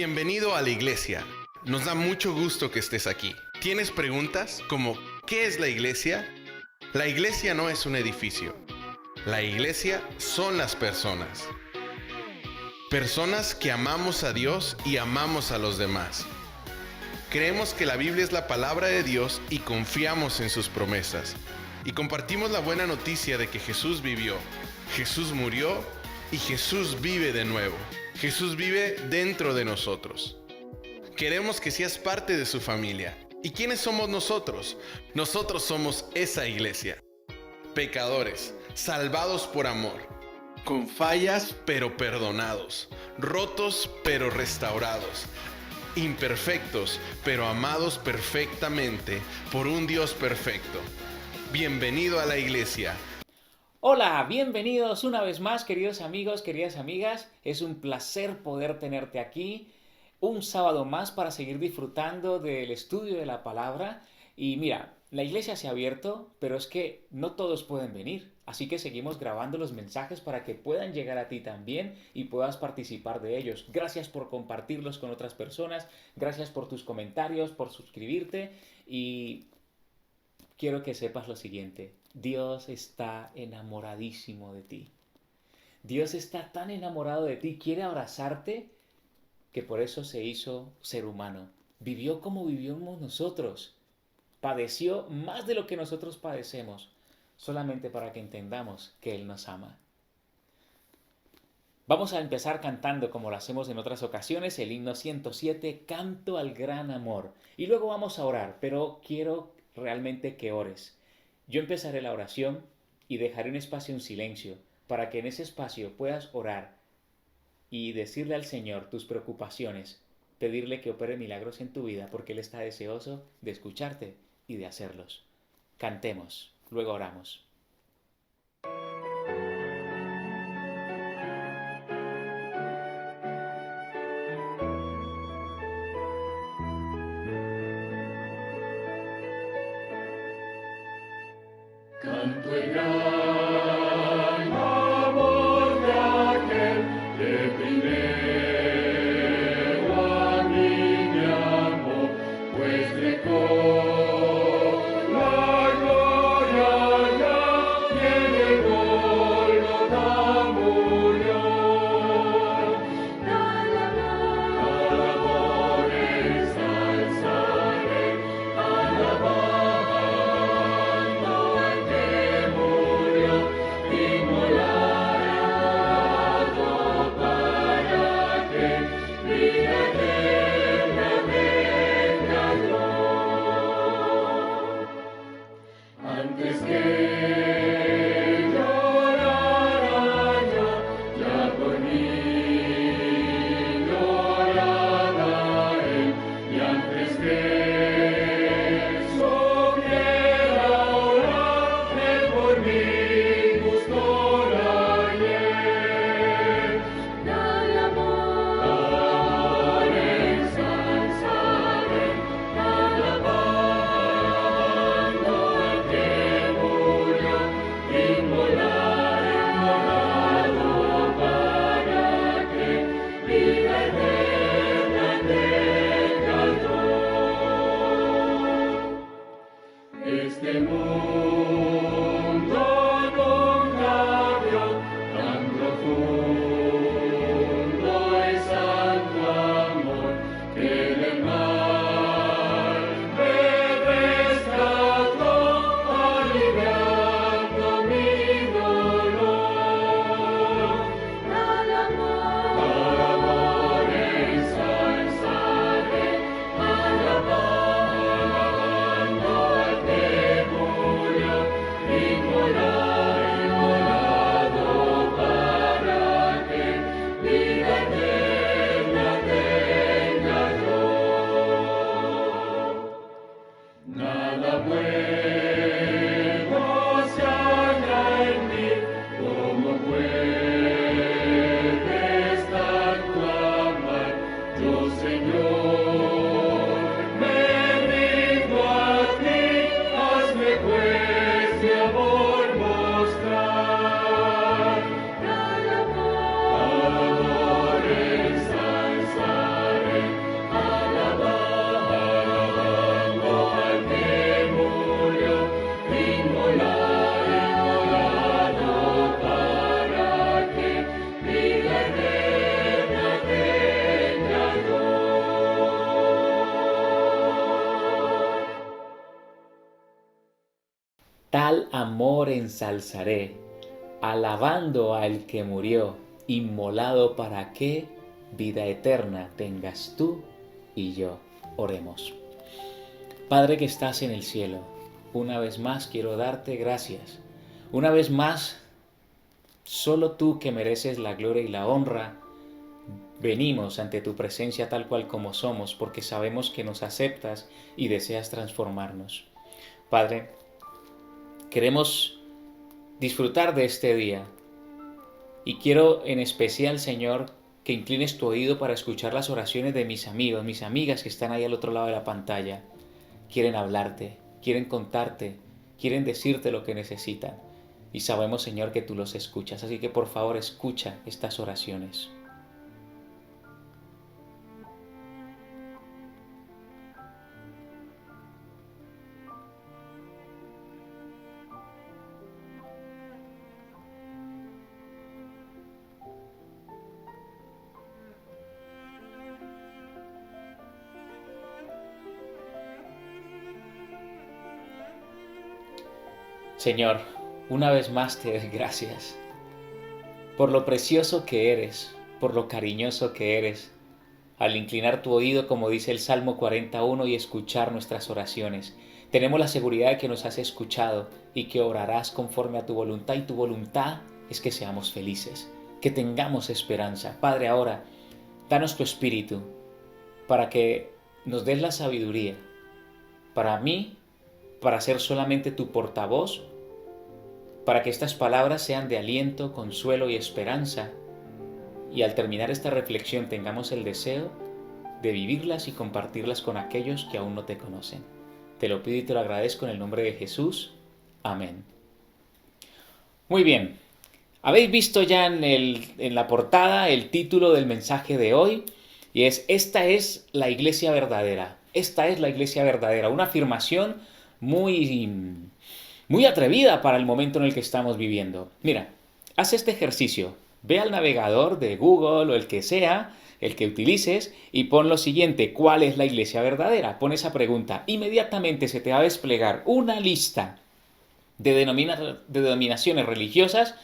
Bienvenido a la iglesia. Nos da mucho gusto que estés aquí. ¿Tienes preguntas como ¿qué es la iglesia? La iglesia no es un edificio. La iglesia son las personas. Personas que amamos a Dios y amamos a los demás. Creemos que la Biblia es la palabra de Dios y confiamos en sus promesas. Y compartimos la buena noticia de que Jesús vivió, Jesús murió y Jesús vive de nuevo. Jesús vive dentro de nosotros. Queremos que seas parte de su familia. ¿Y quiénes somos nosotros? Nosotros somos esa iglesia. Pecadores, salvados por amor. Con fallas pero perdonados. Rotos pero restaurados. Imperfectos pero amados perfectamente por un Dios perfecto. Bienvenido a la iglesia. Hola, bienvenidos una vez más, queridos amigos, queridas amigas. Es un placer poder tenerte aquí un sábado más para seguir disfrutando del estudio de la palabra. Y mira, la iglesia se ha abierto, pero es que no todos pueden venir. Así que seguimos grabando los mensajes para que puedan llegar a ti también y puedas participar de ellos. Gracias por compartirlos con otras personas, gracias por tus comentarios, por suscribirte y quiero que sepas lo siguiente. Dios está enamoradísimo de ti. Dios está tan enamorado de ti, quiere abrazarte, que por eso se hizo ser humano. Vivió como vivimos nosotros. Padeció más de lo que nosotros padecemos, solamente para que entendamos que Él nos ama. Vamos a empezar cantando, como lo hacemos en otras ocasiones, el himno 107, Canto al Gran Amor. Y luego vamos a orar, pero quiero realmente que ores. Yo empezaré la oración y dejaré un espacio en silencio para que en ese espacio puedas orar y decirle al Señor tus preocupaciones, pedirle que opere milagros en tu vida porque Él está deseoso de escucharte y de hacerlos. Cantemos, luego oramos. Canto el gran amor de aquel que primero a mí me amó, pues dejó la gloria ya y en el Gólgota murió. Al amor ensalzaré, alabando al que murió, inmolado para que vida eterna venga yo. Antes que llorara yo, ya por mí lloraba Él, y antes que supiera orar, Él por mí buscó la hiel. Al amor ensalzaré, alabando al que murió, inmolado para que vida eterna tenga yo. Este mundo nunca vio tan profundo y santo amor que del mal me rescató, aliviando mi dolor. Al amor ensalzaré, alabando al que murió, inmolado para que vida eterna tenga yo. Nada bueno se halla en mí, como puedes tanto amar. Yo, Señor, me rindo a ti, hazme pues mi amor mostrar. Al amor ensalzaré, Tal amor ensalzaré, alabando al que murió, inmolado para que vida eterna tengas tú y yo. Oremos. Padre que estás en el cielo, una vez más quiero darte gracias. Una vez más, solo tú que mereces la gloria y la honra, venimos ante tu presencia tal cual como somos, porque sabemos que nos aceptas y deseas transformarnos. Padre, queremos disfrutar de este día y quiero en especial, Señor, que inclines tu oído para escuchar las oraciones de mis amigos, mis amigas que están ahí al otro lado de la pantalla. Quieren hablarte, quieren contarte, quieren decirte lo que necesitan. Y sabemos, Señor, que tú los escuchas. Así que por favor escucha estas oraciones. Señor, una vez más te doy gracias por lo precioso que eres, por lo cariñoso que eres, al inclinar tu oído, como dice el Salmo 41, y escuchar nuestras oraciones. Tenemos la seguridad de que nos has escuchado y que obrarás conforme a tu voluntad, y tu voluntad es que seamos felices, que tengamos esperanza. Padre, ahora, danos tu espíritu para que nos des la sabiduría, para mí, para ser solamente tu portavoz, para que estas palabras sean de aliento, consuelo y esperanza, y al terminar esta reflexión tengamos el deseo de vivirlas y compartirlas con aquellos que aún no te conocen. Te lo pido y te lo agradezco en el nombre de Jesús. Amén. Muy bien, habéis visto ya en la portada el título del mensaje de hoy, y es: esta es la iglesia verdadera. Esta es la iglesia verdadera. Una afirmación muy atrevida para el momento en el que estamos viviendo. Mira, haz este ejercicio. Ve al navegador de Google o el que sea, el que utilices, y pon lo siguiente: ¿cuál es la iglesia verdadera? Pon esa pregunta. Inmediatamente se te va a desplegar una lista de denominaciones religiosas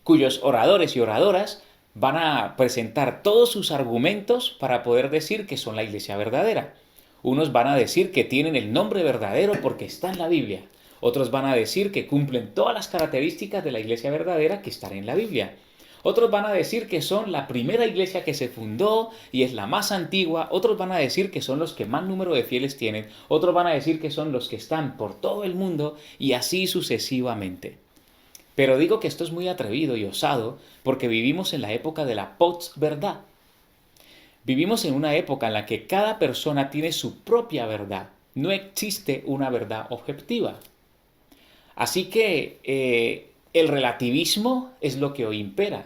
cuyos oradores y oradoras van a presentar todos sus argumentos para poder decir que son la iglesia verdadera. Unos van a decir que tienen el nombre verdadero porque está en la Biblia. Otros van a decir que cumplen todas las características de la iglesia verdadera que están en la Biblia. Otros van a decir que son la primera iglesia que se fundó y es la más antigua. Otros van a decir que son los que más número de fieles tienen. Otros van a decir que son los que están por todo el mundo, y así sucesivamente. Pero digo que esto es muy atrevido y osado porque vivimos en la época de la posverdad. Vivimos en una época en la que cada persona tiene su propia verdad. No existe una verdad objetiva. Así que el relativismo es lo que hoy impera.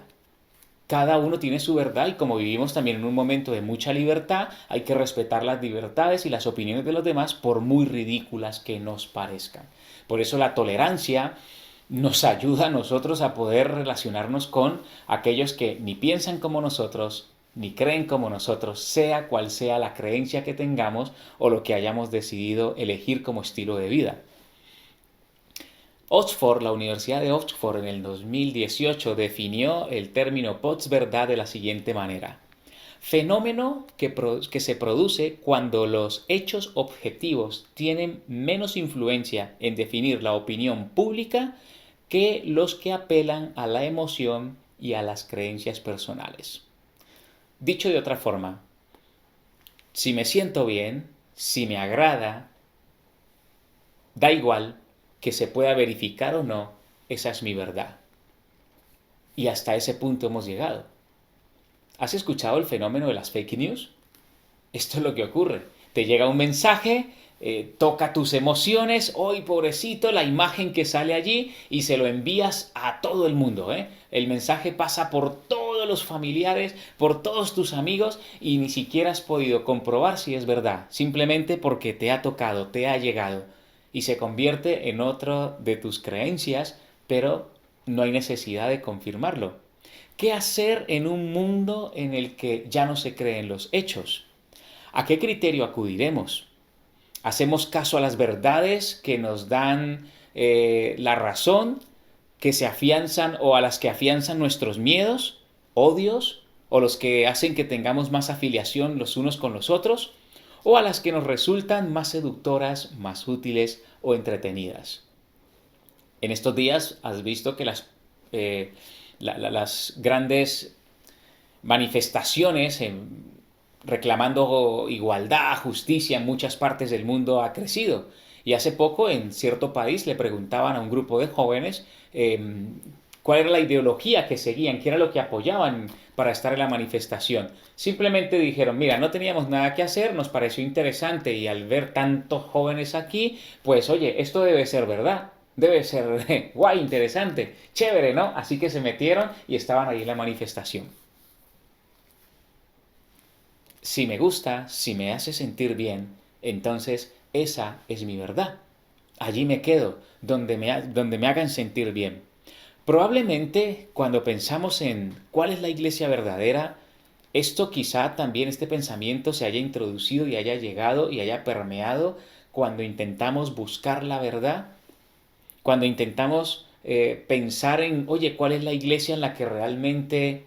Cada uno tiene su verdad, y como vivimos también en un momento de mucha libertad, hay que respetar las libertades y las opiniones de los demás, por muy ridículas que nos parezcan. Por eso la tolerancia nos ayuda a nosotros a poder relacionarnos con aquellos que ni piensan como nosotros, ni creen como nosotros, sea cual sea la creencia que tengamos o lo que hayamos decidido elegir como estilo de vida. Oxford, la Universidad de Oxford, en el 2018 definió el término posverdad de la siguiente manera: fenómeno que se produce cuando los hechos objetivos tienen menos influencia en definir la opinión pública que los que apelan a la emoción y a las creencias personales. Dicho de otra forma, si me siento bien, si me agrada, da igual que se pueda verificar o no, esa es mi verdad. Y hasta ese punto hemos llegado. ¿Has escuchado el fenómeno de las fake news? Esto es lo que ocurre. Te llega un mensaje, toca tus emociones, ¡ay, pobrecito!, la imagen que sale allí, y se lo envías a todo el mundo, ¿eh? El mensaje pasa por todos los familiares, por todos tus amigos, y ni siquiera has podido comprobar si es verdad, simplemente porque te ha tocado, te ha llegado, y se convierte en otra de tus creencias, pero no hay necesidad de confirmarlo. ¿Qué hacer en un mundo en el que ya no se creen los hechos? ¿A qué criterio acudiremos? ¿Hacemos caso a las verdades que nos dan la razón que se afianzan o a las que afianzan nuestros miedos, odios, o los que hacen que tengamos más afiliación los unos con los otros, o a las que nos resultan más seductoras, más útiles o entretenidas. En estos días has visto que las grandes manifestaciones reclamando igualdad, justicia en muchas partes del mundo ha crecido. Y hace poco en cierto país le preguntaban a un grupo de jóvenes cuál era la ideología que seguían, qué era lo que apoyaban para estar en la manifestación. Simplemente dijeron, mira, no teníamos nada que hacer, nos pareció interesante y al ver tantos jóvenes aquí, pues oye, esto debe ser verdad. Debe ser guay, interesante, chévere, ¿no? Así que se metieron y estaban ahí en la manifestación. Si me gusta, si me hace sentir bien, entonces esa es mi verdad. Allí me quedo, donde me hagan sentir bien. Probablemente cuando pensamos en cuál es la iglesia verdadera, esto quizá también este pensamiento se haya introducido y haya llegado y haya permeado cuando intentamos buscar la verdad, cuando intentamos pensar en, oye, ¿cuál es la iglesia en la que realmente...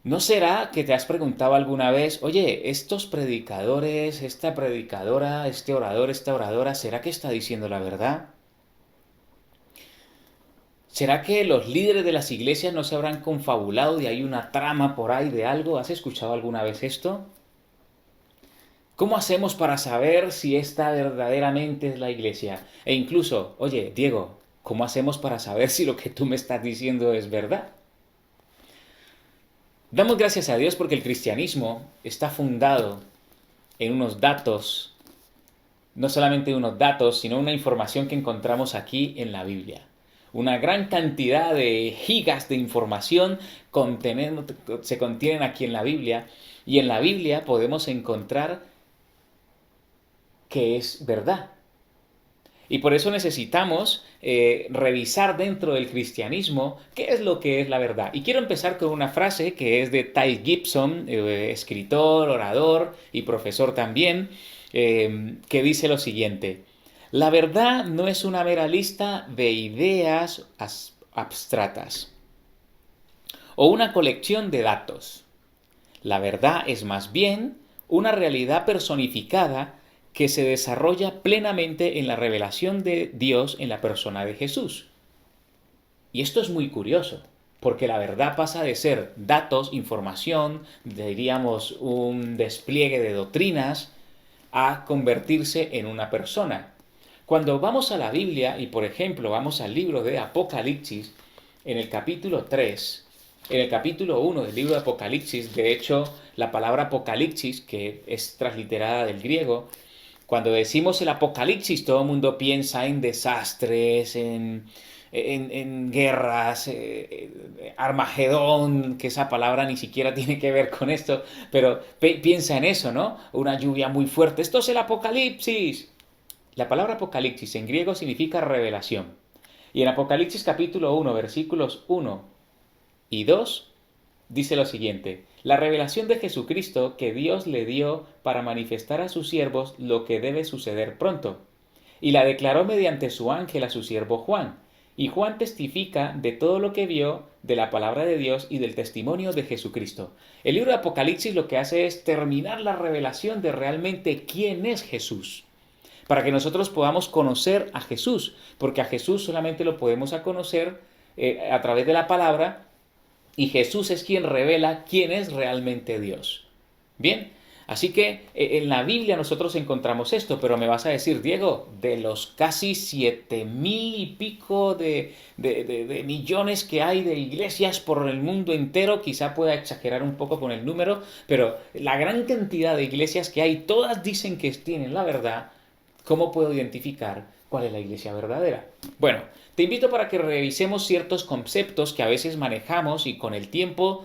¿No será que te has preguntado alguna vez, oye, estos predicadores, esta predicadora, este orador, esta oradora, ¿será que está diciendo la verdad? ¿Será que los líderes de las iglesias no se habrán confabulado y hay una trama por ahí de algo? ¿Has escuchado alguna vez esto? ¿Cómo hacemos para saber si esta verdaderamente es la iglesia? E incluso, oye, Diego, ¿cómo hacemos para saber si lo que tú me estás diciendo es verdad? Damos gracias a Dios porque el cristianismo está fundado en unos datos, no solamente unos datos, sino una información que encontramos aquí en la Biblia. Una gran cantidad de gigas de información se contienen aquí en la Biblia, y en la Biblia podemos encontrar que es verdad. Y por eso necesitamos revisar dentro del cristianismo qué es lo que es la verdad. Y quiero empezar con una frase que es de Ty Gibson, escritor, orador y profesor también, que dice lo siguiente: la verdad no es una mera lista de ideas abstractas o una colección de datos. La verdad es más bien una realidad personificada que se desarrolla plenamente en la revelación de Dios en la persona de Jesús. Y esto es muy curioso, porque la verdad pasa de ser datos, información, diríamos un despliegue de doctrinas, a convertirse en una persona. Cuando vamos a la Biblia y, por ejemplo, vamos al libro de Apocalipsis, en el capítulo 3, en el capítulo 1 del libro de Apocalipsis, de hecho, la palabra Apocalipsis, que es transliterada del griego, cuando decimos el Apocalipsis, todo el mundo piensa en desastres, en guerras, Armagedón, que esa palabra ni siquiera tiene que ver con esto, pero piensa en eso, ¿no? Una lluvia muy fuerte. ¡Esto es el Apocalipsis! La palabra Apocalipsis en griego significa revelación. Y en Apocalipsis capítulo 1, versículos 1 y 2, dice lo siguiente: la revelación de Jesucristo que Dios le dio para manifestar a sus siervos lo que debe suceder pronto. Y la declaró mediante su ángel a su siervo Juan. Y Juan testifica de todo lo que vio, de la palabra de Dios y del testimonio de Jesucristo. El libro de Apocalipsis lo que hace es terminar la revelación de realmente quién es Jesús, para que nosotros podamos conocer a Jesús, porque a Jesús solamente lo podemos conocer a través de la palabra, y Jesús es quien revela quién es realmente Dios. Bien, así que en la Biblia nosotros encontramos esto, pero me vas a decir, Diego, de los casi 7,000 y pico de millones que hay de iglesias por el mundo entero, quizá pueda exagerar un poco con el número, pero la gran cantidad de iglesias que hay, todas dicen que tienen la verdad. ¿Cómo puedo identificar cuál es la iglesia verdadera? Bueno, te invito para que revisemos ciertos conceptos que a veces manejamos y con el tiempo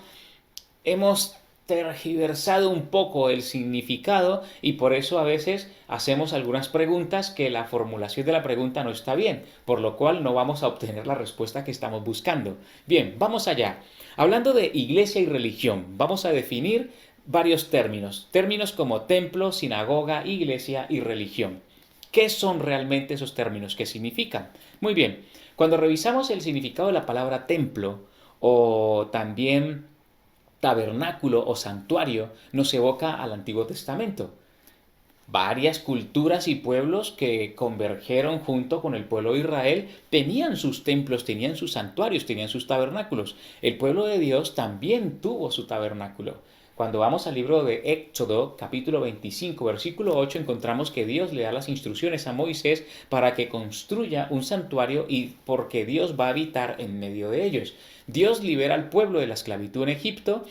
hemos tergiversado un poco el significado, y por eso a veces hacemos algunas preguntas que la formulación de la pregunta no está bien, por lo cual no vamos a obtener la respuesta que estamos buscando. Bien, vamos allá. Hablando de iglesia y religión, vamos a definir varios términos como templo, sinagoga, iglesia y religión. ¿Qué son realmente esos términos? ¿Qué significan? Muy bien, cuando revisamos el significado de la palabra templo o también tabernáculo o santuario, nos evoca al Antiguo Testamento. Varias culturas y pueblos que convergieron junto con el pueblo de Israel tenían sus templos, tenían sus santuarios, tenían sus tabernáculos. El pueblo de Dios también tuvo su tabernáculo. Cuando vamos al libro de Éxodo, capítulo 25, versículo 8, encontramos que Dios le da las instrucciones a Moisés para que construya un santuario y porque Dios va a habitar en medio de ellos. Dios libera al pueblo de la esclavitud en Egipto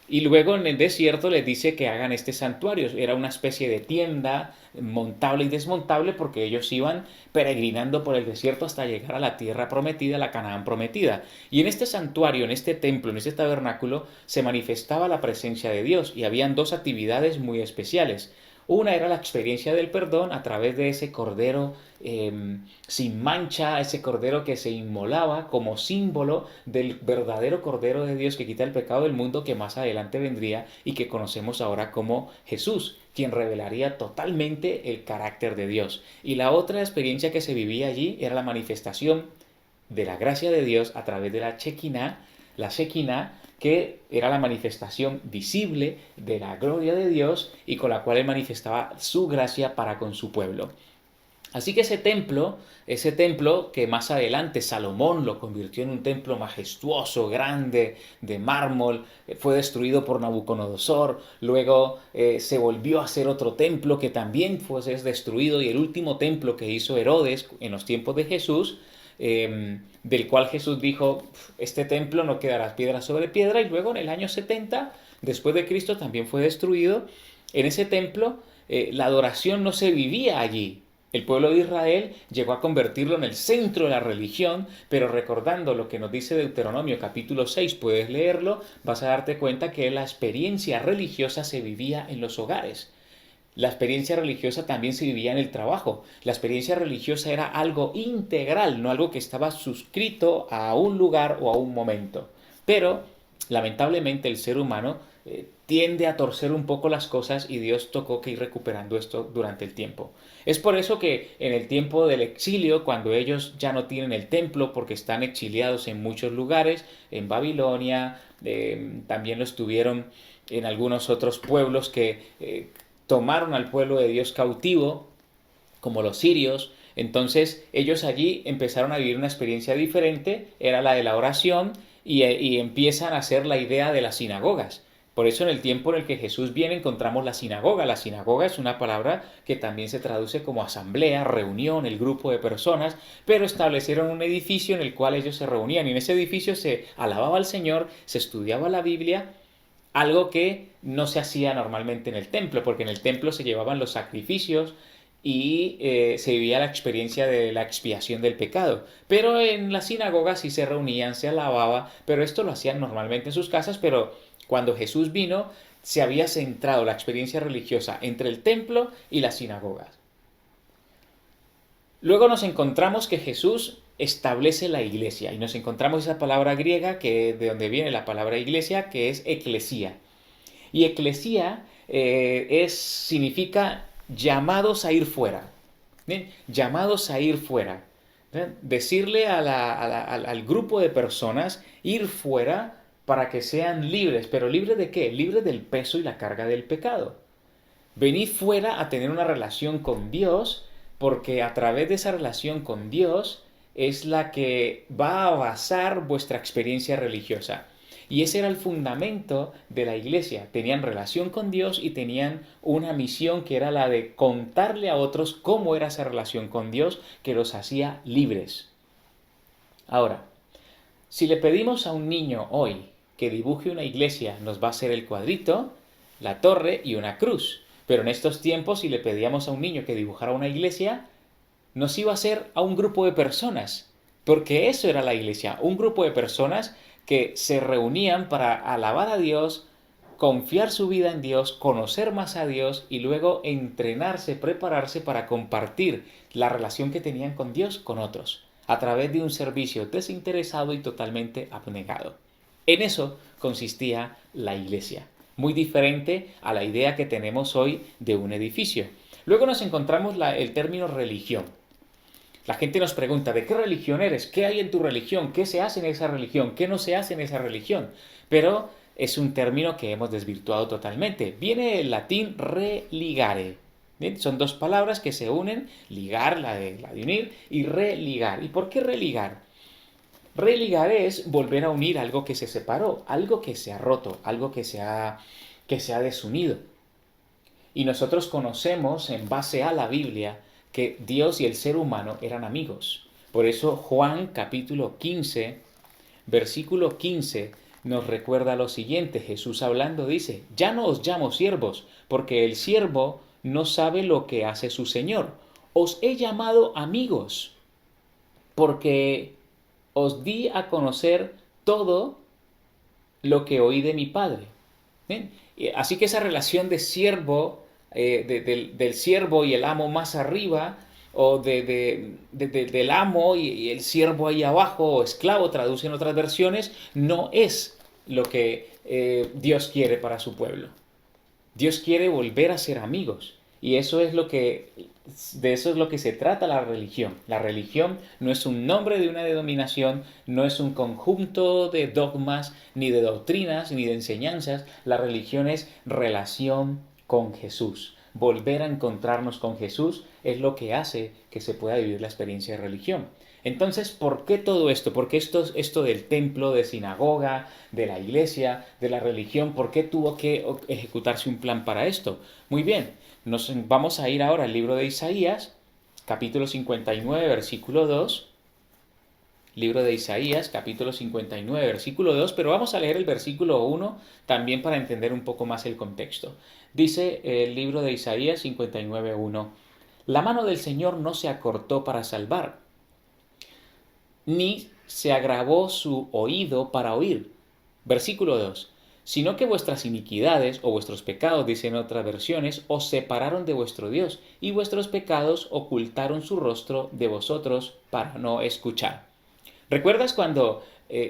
y luego en el desierto les dice que hagan este santuario. Era una especie de tienda montable y desmontable porque ellos iban peregrinando por el desierto hasta llegar a la tierra prometida, la Canaán prometida. Y en este santuario, en este templo, en este tabernáculo, se manifestaba la presencia de Dios y habían dos actividades muy especiales. Una era la experiencia del perdón a través de ese cordero sin mancha, ese cordero que se inmolaba como símbolo del verdadero cordero de Dios que quita el pecado del mundo, que más adelante vendría y que conocemos ahora como Jesús, quien revelaría totalmente el carácter de Dios. Y la otra experiencia que se vivía allí era la manifestación de la gracia de Dios a través de la Shekinah, que era la manifestación visible de la gloria de Dios y con la cual Él manifestaba su gracia para con su pueblo. Así que ese templo que más adelante Salomón lo convirtió en un templo majestuoso, grande, de mármol, fue destruido por Nabucodonosor, luego se volvió a hacer otro templo que también fue destruido, y el último templo que hizo Herodes en los tiempos de Jesús, del cual Jesús dijo, este templo no quedará piedra sobre piedra, y luego en el año 70, después de Cristo, también fue destruido. En ese templo la adoración no se vivía allí. El pueblo de Israel llegó a convertirlo en el centro de la religión, pero recordando lo que nos dice Deuteronomio capítulo 6, puedes leerlo, vas a darte cuenta que la experiencia religiosa se vivía en los hogares. La experiencia religiosa también se vivía en el trabajo. La experiencia religiosa era algo integral, no algo que estaba suscrito a un lugar o a un momento. Pero, lamentablemente, el ser humano tiende a torcer un poco las cosas y Dios tocó que ir recuperando esto durante el tiempo. Es por eso que en el tiempo del exilio, cuando ellos ya no tienen el templo porque están exiliados en muchos lugares, en Babilonia, también lo estuvieron en algunos otros pueblos que tomaron al pueblo de Dios cautivo, como los sirios. Entonces ellos allí empezaron a vivir una experiencia diferente, era la de la oración, y empiezan a hacer la idea de las sinagogas. Por eso en el tiempo en el que Jesús viene encontramos la sinagoga. La sinagoga es una palabra que también se traduce como asamblea, reunión, el grupo de personas, pero establecieron un edificio en el cual ellos se reunían y en ese edificio se alababa al Señor, se estudiaba la Biblia, algo que no se hacía normalmente en el templo, porque en el templo se llevaban los sacrificios y se vivía la experiencia de la expiación del pecado. Pero en la sinagoga sí se reunían, se alababa, pero esto lo hacían normalmente en sus casas, pero cuando Jesús vino se había centrado la experiencia religiosa entre el templo y las sinagogas. Luego nos encontramos que Jesús establece la iglesia y nos encontramos esa palabra griega que de donde viene la palabra iglesia, que es eclesía. Y eclesía significa llamados a ir fuera. ¿Bien? Llamados a ir fuera. ¿Bien? Decirle al grupo de personas ir fuera para que sean libres. ¿Pero libres de qué? Libres del peso y la carga del pecado. Venid fuera a tener una relación con Dios, porque a través de esa relación con Dios es la que va a basar vuestra experiencia religiosa. Y ese era el fundamento de la iglesia. Tenían relación con Dios y tenían una misión que era la de contarle a otros cómo era esa relación con Dios que los hacía libres. Ahora, si le pedimos a un niño hoy que dibuje una iglesia, nos va a hacer el cuadrito, la torre y una cruz. Pero en estos tiempos, si le pedíamos a un niño que dibujara una iglesia, nos iba a hacer a un grupo de personas, porque eso era la iglesia, un grupo de personas que se reunían para alabar a Dios, confiar su vida en Dios, conocer más a Dios y luego entrenarse, prepararse para compartir la relación que tenían con Dios con otros, a través de un servicio desinteresado y totalmente abnegado. En eso consistía la iglesia, muy diferente a la idea que tenemos hoy de un edificio. Luego nos encontramos el término religión. La gente nos pregunta, ¿de qué religión eres? ¿Qué hay en tu religión? ¿Qué se hace en esa religión? ¿Qué no se hace en esa religión? Pero es un término que hemos desvirtuado totalmente. Viene del latín religare. ¿Bien? Son dos palabras que se unen, ligar, la de unir, y religar. ¿Y por qué religar? Religar es volver a unir algo que se separó, algo que se ha roto, algo que se ha desunido. Y nosotros conocemos, en base a la Biblia, que Dios y el ser humano eran amigos. Por eso Juan capítulo 15, versículo 15, nos recuerda lo siguiente. Jesús hablando dice, ya no os llamo siervos, porque el siervo no sabe lo que hace su Señor. Os he llamado amigos, porque os di a conocer todo lo que oí de mi Padre. ¿Bien? Así que esa relación de siervo, del siervo y el amo más arriba, o del amo y el siervo ahí abajo, o esclavo, traducen otras versiones, no es lo que Dios quiere para su pueblo. Dios quiere volver a ser amigos. Y eso es de eso es lo que se trata la religión. La religión no es un nombre de una denominación, no es un conjunto de dogmas, ni de doctrinas, ni de enseñanzas. La religión es relación con Jesús. Volver a encontrarnos con Jesús es lo que hace que se pueda vivir la experiencia de religión. Entonces, ¿por qué todo esto? ¿Por qué esto del templo, de sinagoga, de la iglesia, de la religión? ¿Por qué tuvo que ejecutarse un plan para esto? Muy bien, nos vamos a ir ahora al libro de Isaías, capítulo 59, versículo 2. Libro de Isaías, capítulo 59, versículo 2, pero vamos a leer el versículo 1 también para entender un poco más el contexto. Dice el libro de Isaías 59, 1, la mano del Señor no se acortó para salvar, ni se agravó su oído para oír. Versículo 2. Sino que vuestras iniquidades o vuestros pecados, dicen otras versiones, os separaron de vuestro Dios, y vuestros pecados ocultaron su rostro de vosotros para no escuchar. ¿Recuerdas cuando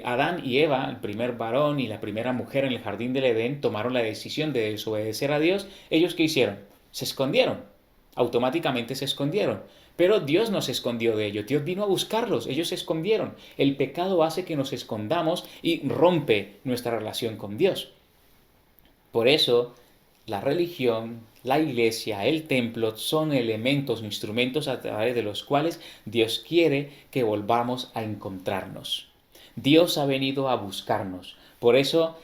Adán y Eva, el primer varón y la primera mujer en el jardín del Edén, tomaron la decisión de desobedecer a Dios? ¿Ellos qué hicieron? Se escondieron. Automáticamente se escondieron. Pero Dios no se escondió de ellos, Dios vino a buscarlos, ellos se escondieron. El pecado hace que nos escondamos y rompe nuestra relación con Dios. Por eso, la religión, la iglesia, el templo son elementos, instrumentos a través de los cuales Dios quiere que volvamos a encontrarnos. Dios ha venido a buscarnos. Por eso,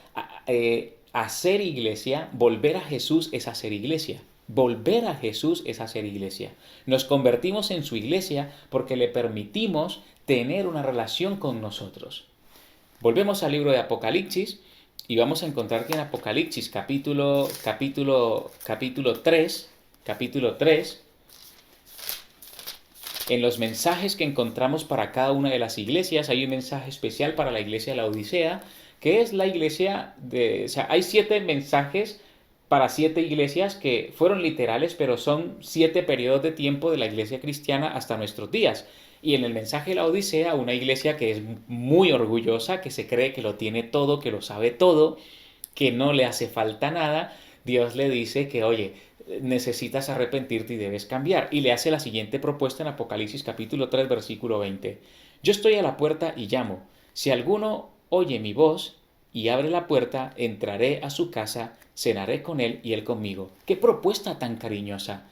hacer iglesia, volver a Jesús es hacer iglesia. Volver a Jesús es hacer iglesia. Nos convertimos en su iglesia porque le permitimos tener una relación con nosotros. Volvemos al libro de Apocalipsis y vamos a encontrar que en Apocalipsis capítulo 3, en los mensajes que encontramos para cada una de las iglesias, hay un mensaje especial para la iglesia de la Odisea, que es la iglesia o sea, hay 7 mensajes para 7 iglesias que fueron literales, pero son 7 periodos de tiempo de la iglesia cristiana hasta nuestros días. Y en el mensaje de la Odisea, una iglesia que es muy orgullosa, que se cree que lo tiene todo, que lo sabe todo, que no le hace falta nada, Dios le dice que, oye, necesitas arrepentirte y debes cambiar. Y le hace la siguiente propuesta en Apocalipsis capítulo 3, versículo 20. Yo estoy a la puerta y llamo. Si alguno oye mi voz y abre la puerta, entraré a su casa, cenaré con él y él conmigo. ¡Qué propuesta tan cariñosa!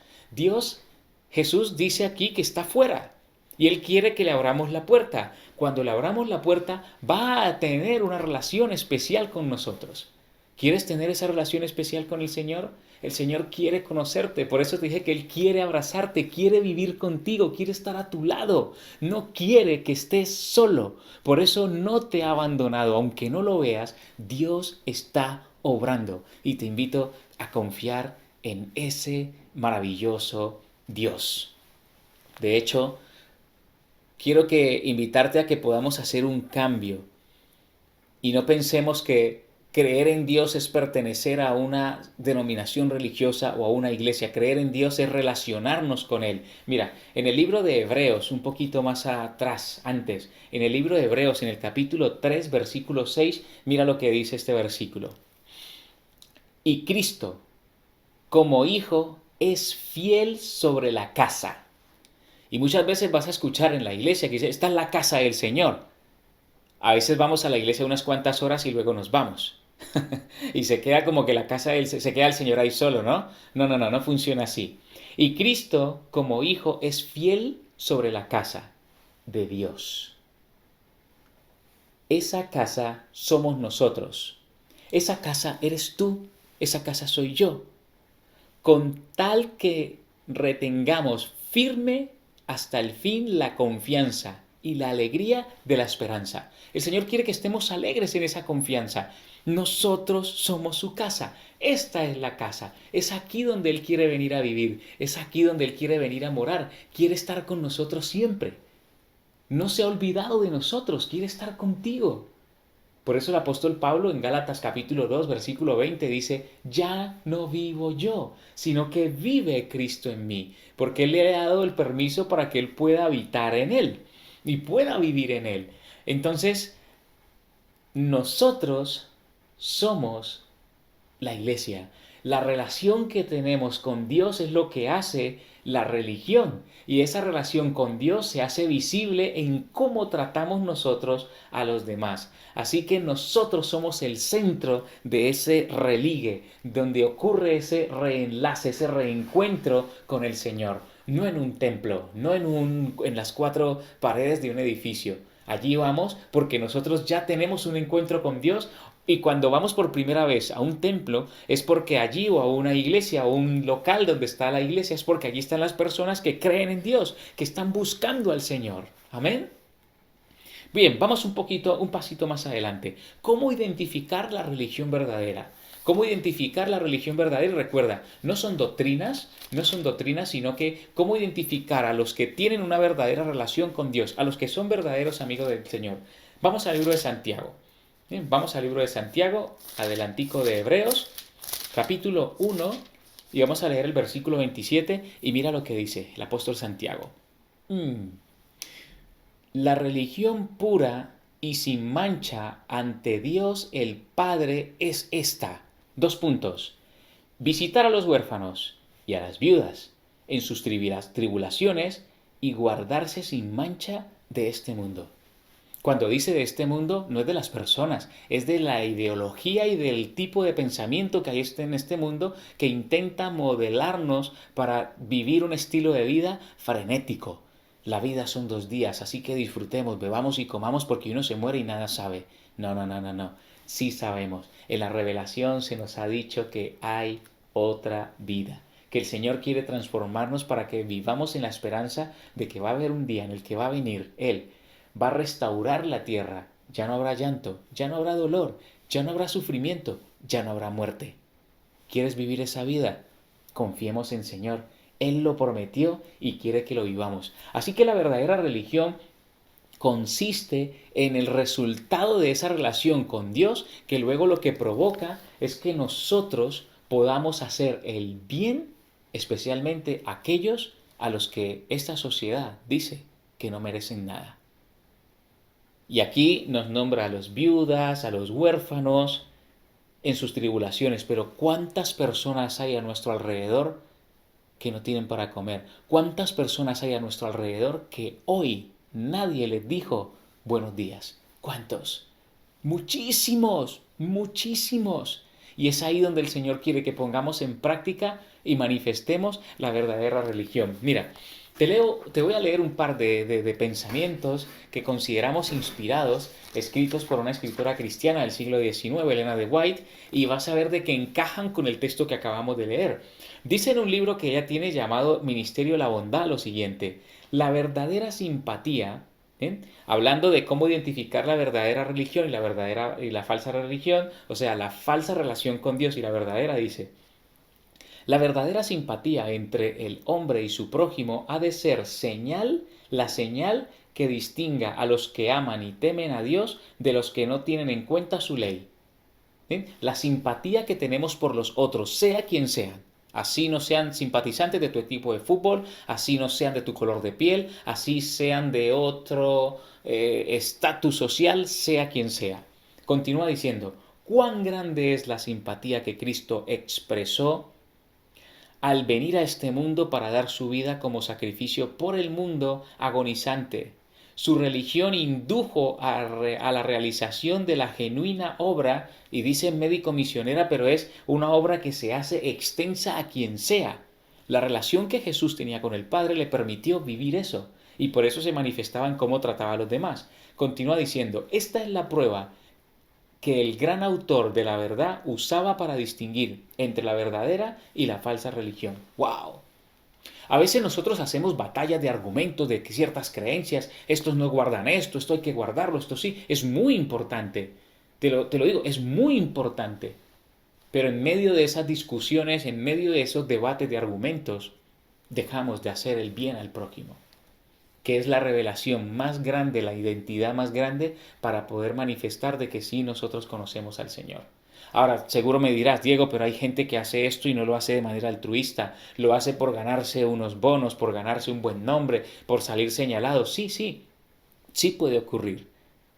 Jesús dice aquí que está fuera y él quiere que le abramos la puerta. Cuando le abramos la puerta, va a tener una relación especial con nosotros. ¿Quieres tener esa relación especial con el Señor? El Señor quiere conocerte, por eso te dije que Él quiere abrazarte, quiere vivir contigo, quiere estar a tu lado, no quiere que estés solo. Por eso no te ha abandonado, aunque no lo veas, Dios está obrando. Y te invito a confiar en ese maravilloso Dios. De hecho, quiero invitarte a que podamos hacer un cambio y no pensemos que creer en Dios es pertenecer a una denominación religiosa o a una iglesia. Creer en Dios es relacionarnos con Él. Mira, en el libro de Hebreos, un poquito más atrás, antes, en el libro de Hebreos, en el capítulo 3, versículo 6, mira lo que dice este versículo. Y Cristo, como Hijo, es fiel sobre la casa. Y muchas veces vas a escuchar en la iglesia que dice, esta es la casa del Señor. A veces vamos a la iglesia unas cuantas horas y luego nos vamos. Y se queda como que se queda el Señor ahí solo, ¿no? No funciona así. Y Cristo, como Hijo, es fiel sobre la casa de Dios. Esa casa somos nosotros. Esa casa eres tú. Esa casa soy yo. Con tal que retengamos firme hasta el fin la confianza y la alegría de la esperanza. El Señor quiere que estemos alegres en esa confianza. Nosotros somos su casa. Esta es la casa. Es aquí donde Él quiere venir a vivir. Es aquí donde Él quiere venir a morar. Quiere estar con nosotros siempre. No se ha olvidado de nosotros. Quiere estar contigo. Por eso el apóstol Pablo en Gálatas capítulo 2, versículo 20 dice, ya no vivo yo, sino que vive Cristo en mí, porque Él le ha dado el permiso para que Él pueda habitar en Él y pueda vivir en Él. Entonces, nosotros somos la iglesia. La relación que tenemos con Dios es lo que hace la religión. Y esa relación con Dios se hace visible en cómo tratamos nosotros a los demás. Así que nosotros somos el centro de ese religue, donde ocurre ese reenlace, ese reencuentro con el Señor. No en un templo, no en las cuatro paredes de un edificio. Allí vamos porque nosotros ya tenemos un encuentro con Dios. Y cuando vamos por primera vez a un templo es porque allí, o a una iglesia o un local donde está la iglesia, es porque allí están las personas que creen en Dios, que están buscando al Señor. Amén. Bien, vamos un pasito más adelante. ¿Cómo identificar la religión verdadera? ¿Cómo identificar la religión verdadera? Recuerda, no son doctrinas, sino que cómo identificar a los que tienen una verdadera relación con Dios, a los que son verdaderos amigos del Señor. Vamos al libro de Santiago. Bien, vamos al libro de Santiago, adelantico de Hebreos, capítulo 1, y vamos a leer el versículo 27, y mira lo que dice el apóstol Santiago. La religión pura y sin mancha ante Dios el Padre es esta. 2 puntos. Visitar a los huérfanos y a las viudas en sus tribulaciones y guardarse sin mancha de este mundo. Cuando dice de este mundo, no es de las personas, es de la ideología y del tipo de pensamiento que hay en este mundo que intenta modelarnos para vivir un estilo de vida frenético. La vida son 2 días, así que disfrutemos, bebamos y comamos porque uno se muere y nada sabe. No. Sí sabemos. En la revelación se nos ha dicho que hay otra vida, que el Señor quiere transformarnos para que vivamos en la esperanza de que va a haber un día en el que va a venir Él. Va a restaurar la tierra. Ya no habrá llanto, ya no habrá dolor, ya no habrá sufrimiento, ya no habrá muerte. ¿Quieres vivir esa vida? Confiemos en el Señor. Él lo prometió y quiere que lo vivamos. Así que la verdadera religión consiste en el resultado de esa relación con Dios, que luego lo que provoca es que nosotros podamos hacer el bien, especialmente a aquellos a los que esta sociedad dice que no merecen nada. Y aquí nos nombra a los viudas, a los huérfanos, en sus tribulaciones. Pero ¿cuántas personas hay a nuestro alrededor que no tienen para comer? ¿Cuántas personas hay a nuestro alrededor que hoy nadie les dijo buenos días? ¿Cuántos? Muchísimos. Y es ahí donde el Señor quiere que pongamos en práctica y manifestemos la verdadera religión. Mira, te voy a leer un par de pensamientos que consideramos inspirados, escritos por una escritora cristiana del siglo XIX, Elena de White, y vas a ver de que encajan con el texto que acabamos de leer. Dice en un libro que ella tiene llamado Ministerio de la Bondad lo siguiente: la verdadera simpatía, hablando de cómo identificar la verdadera religión y la falsa religión, o sea, la falsa relación con Dios y la verdadera, dice: la verdadera simpatía entre el hombre y su prójimo ha de ser la señal que distinga a los que aman y temen a Dios de los que no tienen en cuenta su ley. La simpatía que tenemos por los otros, sea quien sean, así no sean simpatizantes de tu equipo de fútbol, así no sean de tu color de piel, así sean de otro estatus social, sea quien sea. Continúa diciendo: cuán grande es la simpatía que Cristo expresó al venir a este mundo para dar su vida como sacrificio por el mundo agonizante. Su religión indujo a la realización de la genuina obra, y dice médico misionera, pero es una obra que se hace extensa a quien sea. La relación que Jesús tenía con el Padre le permitió vivir eso, y por eso se manifestaba en cómo trataba a los demás. Continúa diciendo, esta es la prueba que el gran autor de la verdad usaba para distinguir entre la verdadera y la falsa religión. ¡Wow! A veces nosotros hacemos batallas de argumentos de que ciertas creencias, estos no guardan esto hay que guardarlo, esto sí, es muy importante. Te lo digo, es muy importante. Pero en medio de esas discusiones, en medio de esos debates de argumentos, dejamos de hacer el bien al prójimo, que es la revelación más grande, la identidad más grande para poder manifestar de que sí nosotros conocemos al Señor. Ahora, seguro me dirás, Diego, pero hay gente que hace esto y no lo hace de manera altruista, lo hace por ganarse unos bonos, por ganarse un buen nombre, por salir señalado. Sí, sí, sí puede ocurrir,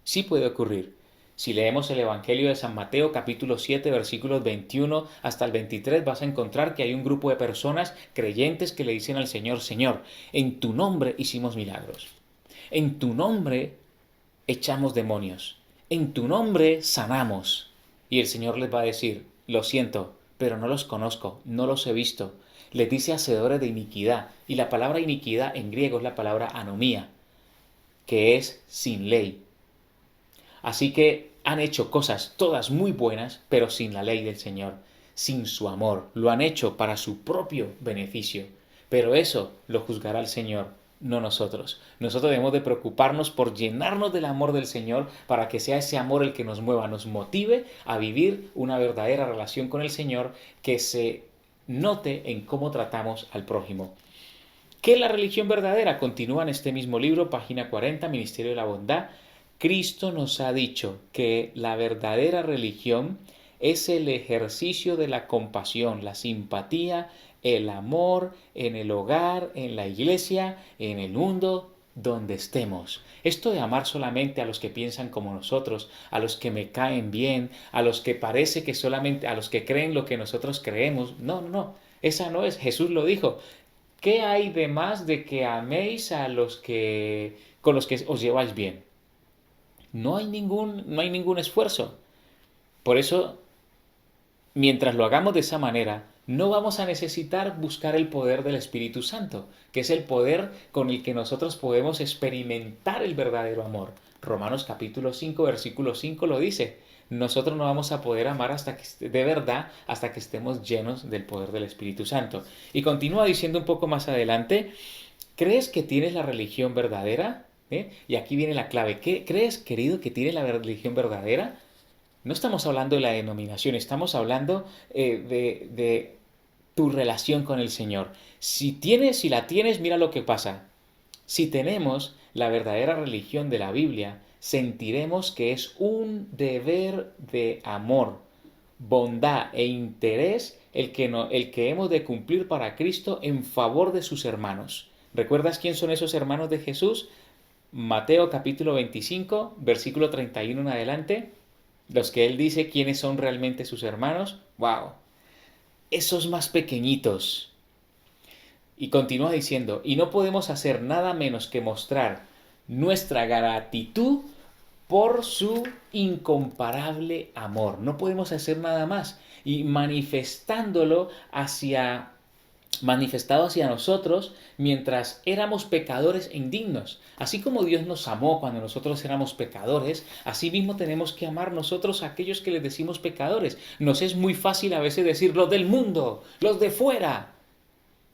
sí puede ocurrir. Si leemos el Evangelio de San Mateo, capítulo 7, versículos 21 hasta el 23, vas a encontrar que hay un grupo de personas creyentes que le dicen al Señor, Señor, en tu nombre hicimos milagros, en tu nombre echamos demonios, en tu nombre sanamos. Y el Señor les va a decir, lo siento, pero no los conozco, no los he visto. Les dice hacedores de iniquidad, y la palabra iniquidad en griego es la palabra anomía, que es sin ley. Así que han hecho cosas todas muy buenas, pero sin la ley del Señor, sin su amor. Lo han hecho para su propio beneficio. Pero eso lo juzgará el Señor, no nosotros. Nosotros debemos de preocuparnos por llenarnos del amor del Señor para que sea ese amor el que nos mueva, nos motive a vivir una verdadera relación con el Señor que se note en cómo tratamos al prójimo. ¿Qué es la religión verdadera? Continúa en este mismo libro, página 40, Ministerio de la Bondad. Cristo nos ha dicho que la verdadera religión es el ejercicio de la compasión, la simpatía, el amor en el hogar, en la iglesia, en el mundo, donde estemos. Esto de amar solamente a los que piensan como nosotros, a los que me caen bien, a los que parece que solamente, a los que creen lo que nosotros creemos. No, no, no. Esa no es. Jesús lo dijo. ¿Qué hay de más de que améis a los que con los que os lleváis bien? No hay ningún esfuerzo. Por eso, mientras lo hagamos de esa manera, no vamos a necesitar buscar el poder del Espíritu Santo, que es el poder con el que nosotros podemos experimentar el verdadero amor. Romanos capítulo 5, versículo 5 lo dice. Nosotros no vamos a poder amar hasta que, de verdad, hasta que estemos llenos del poder del Espíritu Santo. Y continúa diciendo un poco más adelante, ¿crees que tienes la religión verdadera? Y aquí viene la clave. ¿Qué crees, querido, que tienes la religión verdadera? No estamos hablando de la denominación, estamos hablando de tu relación con el Señor. Si la tienes, mira lo que pasa. Si tenemos la verdadera religión de la Biblia, sentiremos que es un deber de amor, bondad e interés el que hemos de cumplir para Cristo en favor de sus hermanos. ¿Recuerdas quién son esos hermanos de Jesús? Mateo capítulo 25, versículo 31 en adelante, los que él dice quiénes son realmente sus hermanos. ¡Wow! Esos más pequeñitos. Y continúa diciendo, y no podemos hacer nada menos que mostrar nuestra gratitud por su incomparable amor. No podemos hacer nada más. Y manifestado hacia nosotros mientras éramos pecadores e indignos. Así como Dios nos amó cuando nosotros éramos pecadores, así mismo tenemos que amar nosotros a aquellos que les decimos pecadores. Nos es muy fácil a veces decir los del mundo, los de fuera.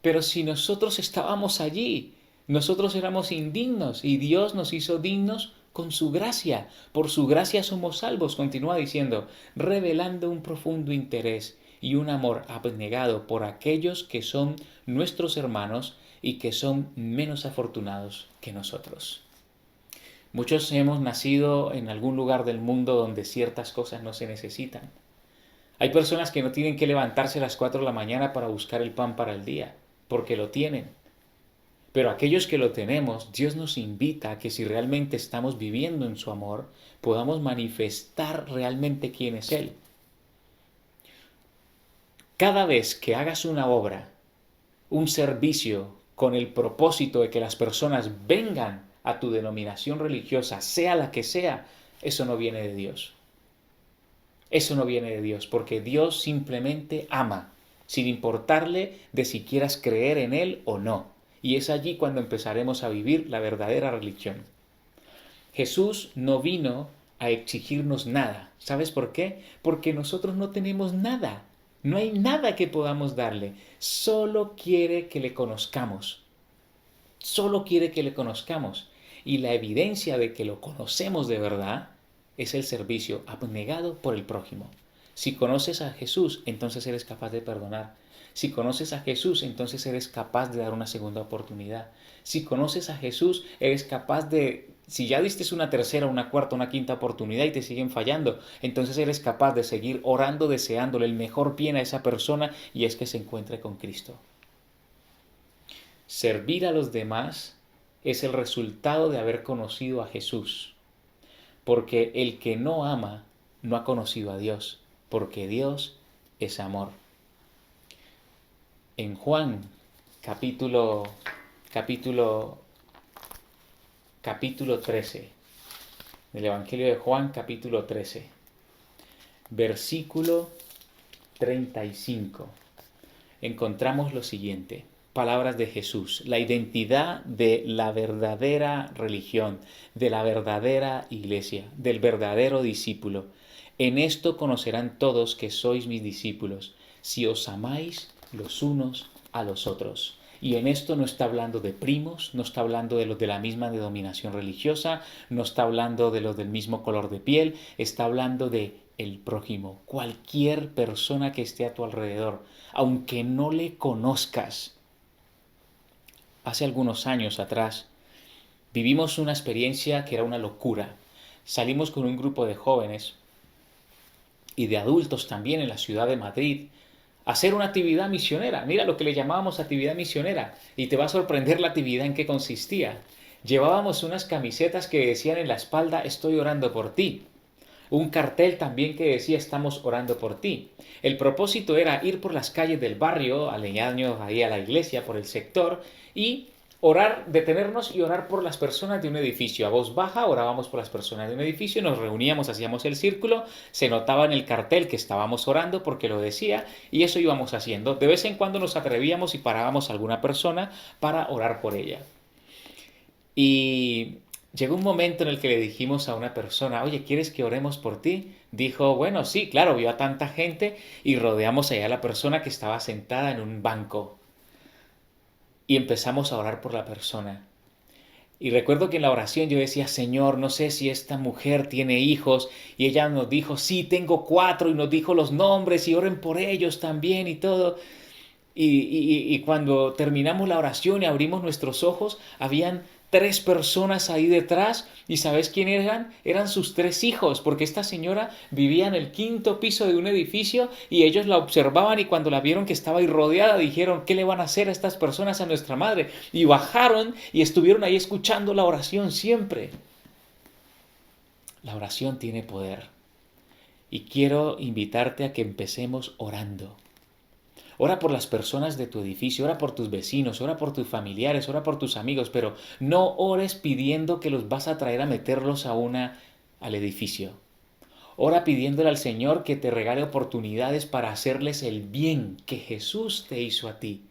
Pero si nosotros estábamos allí, nosotros éramos indignos y Dios nos hizo dignos con su gracia. Por su gracia somos salvos, continúa diciendo, revelando un profundo interés y un amor abnegado por aquellos que son nuestros hermanos y que son menos afortunados que nosotros. Muchos hemos nacido en algún lugar del mundo donde ciertas cosas no se necesitan. Hay personas que no tienen que levantarse a las 4 de la mañana para buscar el pan para el día, porque lo tienen. Pero aquellos que lo tenemos, Dios nos invita a que si realmente estamos viviendo en su amor, podamos manifestar realmente quién es Él. Cada vez que hagas una obra un servicio con el propósito de que las personas vengan a tu denominación religiosa, sea la que sea, eso no viene de Dios. Eso no viene de Dios, porque Dios simplemente ama, sin importarle de si quieras creer en Él o no. Y es allí cuando empezaremos a vivir la verdadera religión. Jesús no vino a exigirnos nada. ¿Sabes por qué? Porque nosotros no tenemos nada. No hay nada que podamos darle. Solo quiere que le conozcamos. Solo quiere que le conozcamos. Y la evidencia de que lo conocemos de verdad es el servicio abnegado por el prójimo. Si conoces a Jesús, entonces eres capaz de perdonar. Si conoces a Jesús, entonces eres capaz de dar una segunda oportunidad. Si conoces a Jesús, eres capaz de, si ya diste una tercera, una cuarta, una quinta oportunidad y te siguen fallando, entonces eres capaz de seguir orando, deseándole el mejor bien a esa persona, y es que se encuentre con Cristo. Servir a los demás es el resultado de haber conocido a Jesús. Porque el que no ama no ha conocido a Dios, porque Dios es amor. En Juan, capítulo 13, del Evangelio de Juan, capítulo 13, versículo 35, encontramos lo siguiente. Palabras de Jesús, la identidad de la verdadera religión, de la verdadera iglesia, del verdadero discípulo. En esto conocerán todos que sois mis discípulos, si os amáis los unos a los otros. Y en esto no está hablando de primos, no está hablando de los de la misma denominación religiosa, no está hablando de los del mismo color de piel, está hablando de el prójimo, cualquier persona que esté a tu alrededor, aunque no le conozcas. Hace algunos años atrás vivimos una experiencia que era una locura. Salimos con un grupo de jóvenes y de adultos también en la ciudad de Madrid a hacer una actividad misionera. Mira lo que le llamábamos actividad misionera, y te va a sorprender la actividad en qué consistía. Llevábamos unas camisetas que decían en la espalda: estoy orando por ti. Un cartel también que decía: estamos orando por ti. El propósito era ir por las calles del barrio, aledaños ahí a la iglesia, por el sector, y orar, detenernos y orar por las personas de un edificio. A voz baja orábamos por las personas de un edificio, nos reuníamos, hacíamos el círculo, se notaba en el cartel que estábamos orando porque lo decía, y eso íbamos haciendo. De vez en cuando nos atrevíamos y parábamos a alguna persona para orar por ella. Y llegó un momento en el que le dijimos a una persona: oye, ¿quieres que oremos por ti? Dijo: bueno, sí, claro. Vio a tanta gente y rodeamos allá a la persona que estaba sentada en un banco. Y empezamos a orar por la persona. Y recuerdo que en la oración yo decía: Señor, no sé si esta mujer tiene hijos. Y ella nos dijo: sí, tengo 4. Y nos dijo los nombres y oren por ellos también y todo. Y cuando terminamos la oración y abrimos nuestros ojos, habían 3 personas ahí detrás, y ¿sabes quién eran? Eran sus 3 hijos, porque esta señora vivía en el 5.º piso de un edificio y ellos la observaban, y cuando la vieron que estaba ahí rodeada dijeron: ¿qué le van a hacer a estas personas a nuestra madre? Y bajaron y estuvieron ahí escuchando la oración siempre. La oración tiene poder, y quiero invitarte a que empecemos orando. Ora por las personas de tu edificio, ora por tus vecinos, ora por tus familiares, ora por tus amigos, pero no ores pidiendo que los vas a traer a meterlos al edificio. Ora pidiéndole al Señor que te regale oportunidades para hacerles el bien que Jesús te hizo a ti.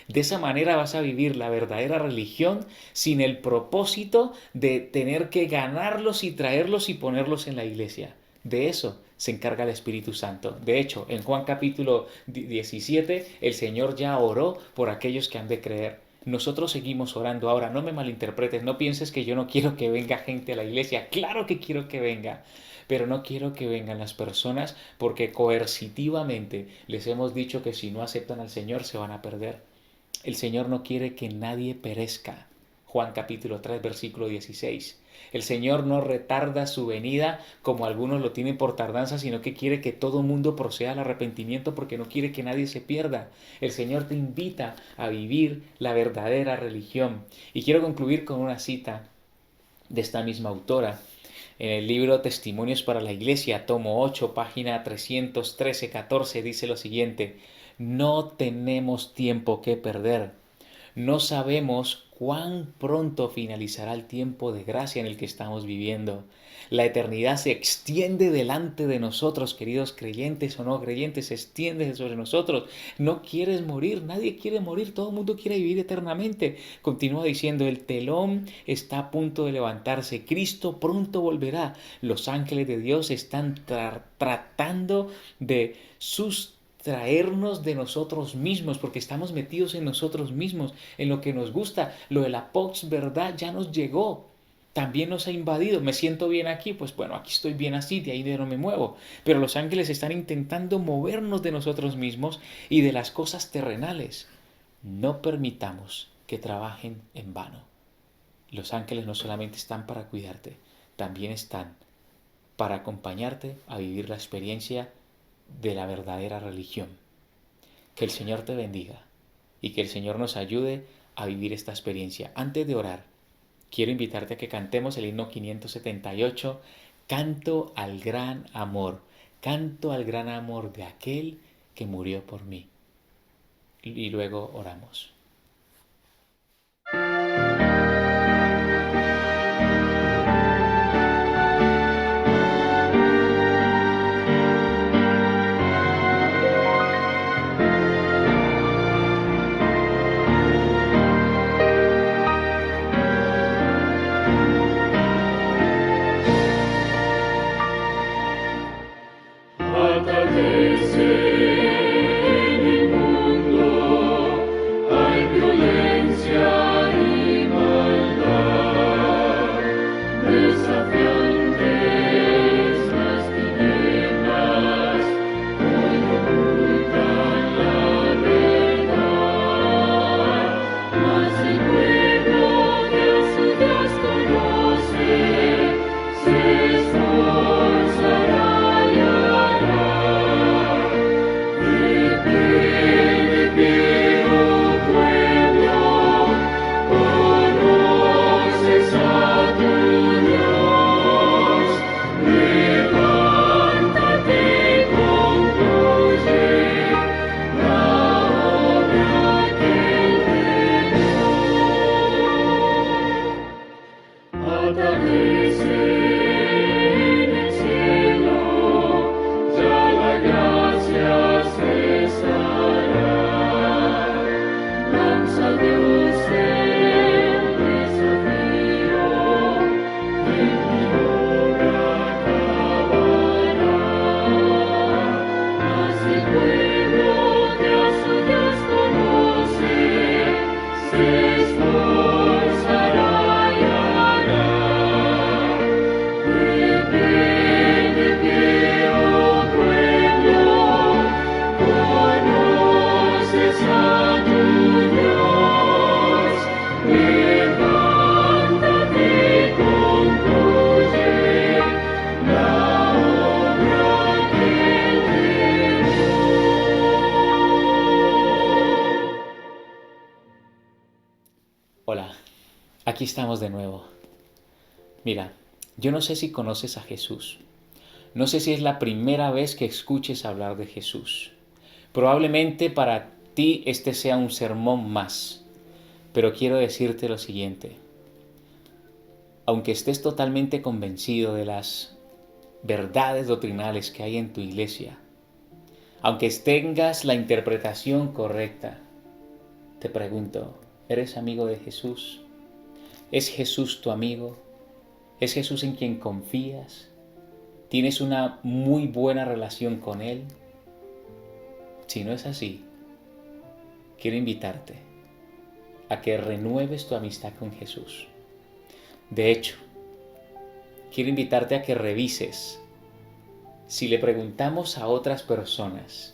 De esa manera vas a vivir la verdadera religión sin el propósito de tener que ganarlos y traerlos y ponerlos en la iglesia. De eso se encarga el Espíritu Santo. De hecho, en Juan capítulo 17, el Señor ya oró por aquellos que han de creer. Nosotros seguimos orando. Ahora, no me malinterpretes, no pienses que yo no quiero que venga gente a la iglesia. Claro que quiero que venga, pero no quiero que vengan las personas porque coercitivamente les hemos dicho que si no aceptan al Señor se van a perder. El Señor no quiere que nadie perezca. Juan capítulo 3, versículo 16. El Señor no retarda su venida como algunos lo tienen por tardanza, sino que quiere que todo mundo proceda al arrepentimiento, porque no quiere que nadie se pierda. El Señor te invita a vivir la verdadera religión. Y quiero concluir con una cita de esta misma autora. En el libro Testimonios para la Iglesia, tomo 8, página 313-14, dice lo siguiente: No tenemos tiempo que perder. No sabemos cuán pronto finalizará el tiempo de gracia en el que estamos viviendo. La eternidad se extiende delante de nosotros, queridos creyentes o no creyentes, se extiende sobre nosotros. No quieres morir, nadie quiere morir, todo el mundo quiere vivir eternamente. Continúa diciendo, el telón está a punto de levantarse, Cristo pronto volverá. Los ángeles de Dios están tratando de traernos de nosotros mismos, porque estamos metidos en nosotros mismos, en lo que nos gusta. Lo de la post-verdad ya nos llegó, también nos ha invadido. Me siento bien aquí, pues bueno, aquí estoy bien así, de ahí no me muevo. Pero los ángeles están intentando movernos de nosotros mismos y de las cosas terrenales. No permitamos que trabajen en vano. Los ángeles no solamente están para cuidarte, también están para acompañarte a vivir la experiencia de la verdadera religión. Que el Señor te bendiga y que el Señor nos ayude a vivir esta experiencia. Antes de orar, quiero invitarte a que cantemos el himno 578, Canto al gran amor de aquel que murió por mí. Y luego oramos. Hola, aquí estamos de nuevo. Mira, yo no sé si conoces a Jesús. No sé si es la primera vez que escuches hablar de Jesús. Probablemente para ti este sea un sermón más. Pero quiero decirte lo siguiente. Aunque estés totalmente convencido de las verdades doctrinales que hay en tu iglesia, aunque tengas la interpretación correcta, te pregunto, ¿eres amigo de Jesús? ¿Es Jesús tu amigo? ¿Es Jesús en quien confías? ¿Tienes una muy buena relación con Él? Si no es así, quiero invitarte a que renueves tu amistad con Jesús. De hecho, quiero invitarte a que revises si le preguntamos a otras personas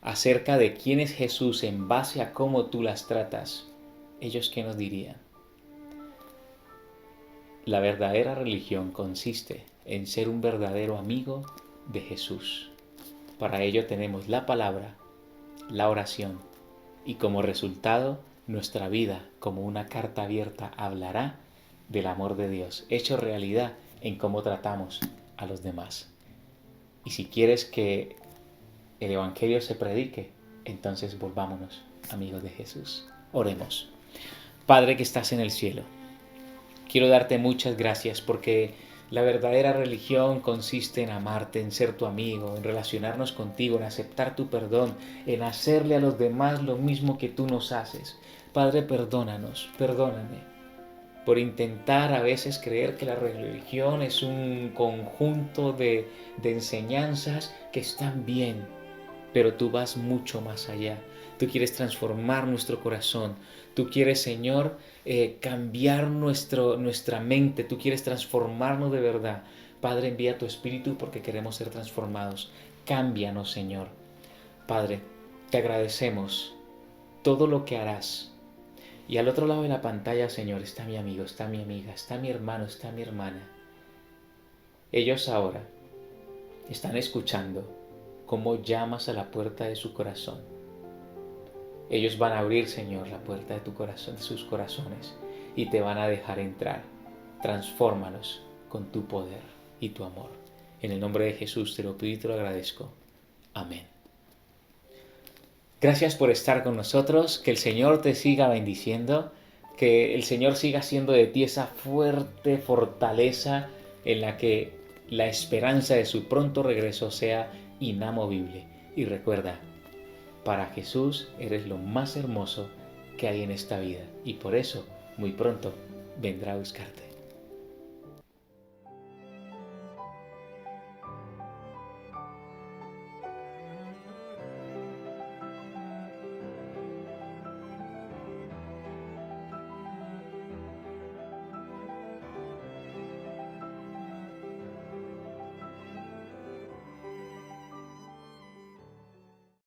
acerca de quién es Jesús en base a cómo tú las tratas, ¿ellos qué nos dirían? La verdadera religión consiste en ser un verdadero amigo de Jesús. Para ello tenemos la palabra, la oración y como resultado nuestra vida como una carta abierta hablará del amor de Dios, hecho realidad en cómo tratamos a los demás. Y si quieres que el Evangelio se predique, Entonces volvámonos, amigos de Jesús. Oremos. Padre que estás en el cielo, quiero darte muchas gracias porque la verdadera religión consiste en amarte, en ser tu amigo, en relacionarnos contigo, en aceptar tu perdón, en hacerle a los demás lo mismo que tú nos haces. Padre, perdónanos, perdóname por intentar a veces creer que la religión es un conjunto de enseñanzas que están bien, pero tú vas mucho más allá. Tú quieres transformar nuestro corazón. Tú quieres, Señor, cambiar nuestra mente. Tú quieres transformarnos de verdad. Padre, envía tu Espíritu porque queremos ser transformados. Cámbianos, Señor. Padre, te agradecemos todo lo que harás. Y al otro lado de la pantalla, Señor, está mi amigo, está mi amiga, está mi hermano, está mi hermana. Ellos ahora están escuchando cómo llamas a la puerta de su corazón. Ellos van a abrir, Señor, la puerta de tu corazón, de sus corazones, y te van a dejar entrar. Transfórmalos con tu poder y tu amor. En el nombre de Jesús te lo pido y te lo agradezco. Amén. Gracias por estar con nosotros, que el Señor te siga bendiciendo, que el Señor siga haciendo de ti esa fuerte fortaleza en la que la esperanza de su pronto regreso sea inamovible. Y recuerda, para Jesús eres lo más hermoso que hay en esta vida y por eso muy pronto vendrá a buscarte.